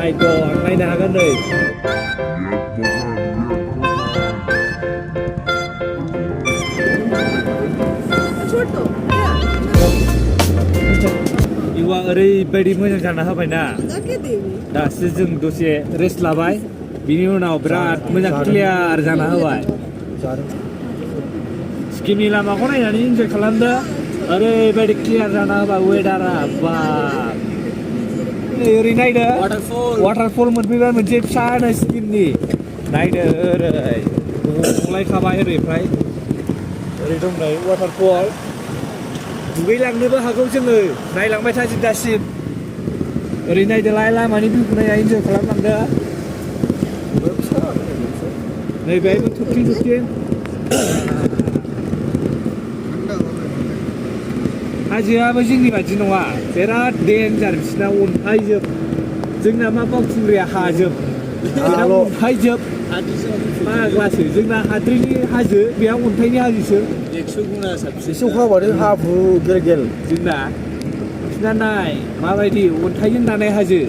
my god naयनो हागोन नै इवा ओरैबायदि मोजां जाना होबायना दासो जों दसे रेस्ट लाबाय बिनि उनाव बिराद मोजां क्लियार जाना होबाय स्किमनि लामाखौ नायनानै इन्जय खालामदो ओरैबायदि क्लियार जाना होबाय वेदारा बा ओरै नायदो वाटारफल मोनफैबाय मोनसे फिसानो स्किमनि नायदो ओरै गंलायखाबाय ओरैफ्राय ओरै दं नै वाटारफल दुगैलांनोबो हागौ जोङो नायलांबाय था दासिम ओरै नायदोलाय लामानि भिउखौ नायना इन्जय खालामलांदो नैबेहायबो थुबथिं हाजोआबो जोंनि बादि नङा बिराद डेन्जार बिसिना अन्थाइजोब जोंना मा बावखुंग्रिया हाजोब बेना अन्थाइजोब फाग्लासो जोंना हाद्रिनि हाजो बेहा अन्थाइनि हाजोसो 100 गुना साबसिन एसे अखा हाबानो हाब्रु गेल गेल जोंना बिसिना नाय माबायदि अन्थाइजों दानाय हाजो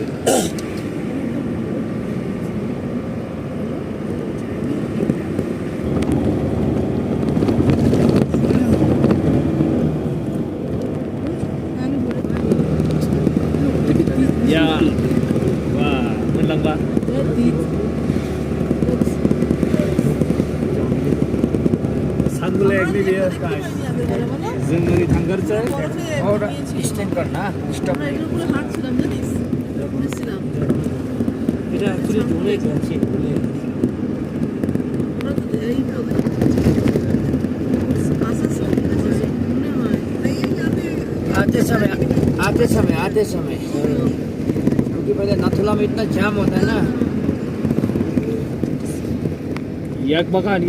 Ya, wah, menang ba? Sanggulek nih dia, guys. Zengeri tanggarca. Oh, stop karena, stop. Tidak, sudah boleh kan sih, boleh. आते समय क्योंकि पहले नाथुला में इतना जाम होता है ना yak bagan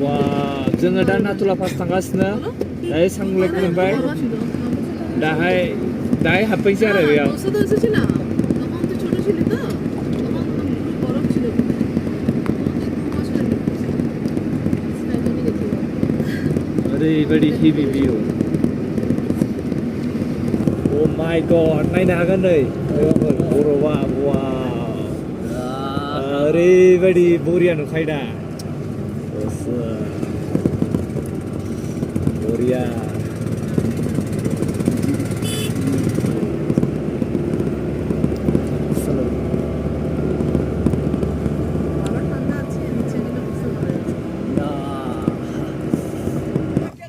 wah जोङो दा नाथुला पास थांगासिनो दायो सांगुलेक मोनबाय दाहाय हाबफैनोसै आरो बेयाव ओरैबायदि हेभि भिउ Oh my god, naयनो हागोन नै बरफआ वाव ओरैबायदि बरिया नुखायोदा बरिया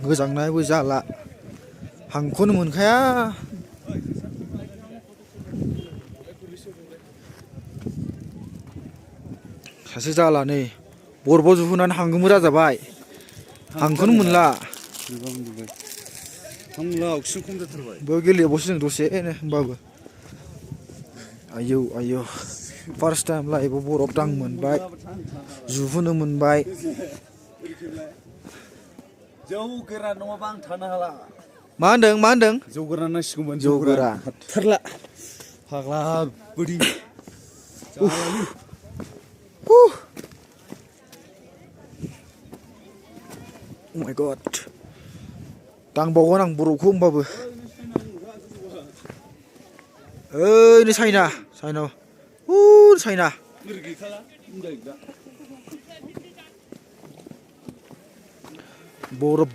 गोजांनायबो जाला हांखौनो मोनखाया सासे जाला नै बरफआव जुहुनानै हांगोमो जाजाबाय हांखौनो मोनला अक्सिजेन खम जाथारबाय बेयाव गेलेबावसो जों दसेनो होमबाबो आयौ फार्स्ट टाइम लाइफआव बरफ दां मोनबाय जुहुनो मोनबाय जौ गोरान नङाबा आं थानो हाला मा होनदों जौ गोरान नांसिगौमोन जौ गोरान हाथारला फाग्ला बोरि Oh my god दांबावगोन आं बरफखौ होमबाबो ओइ चाइना बरफ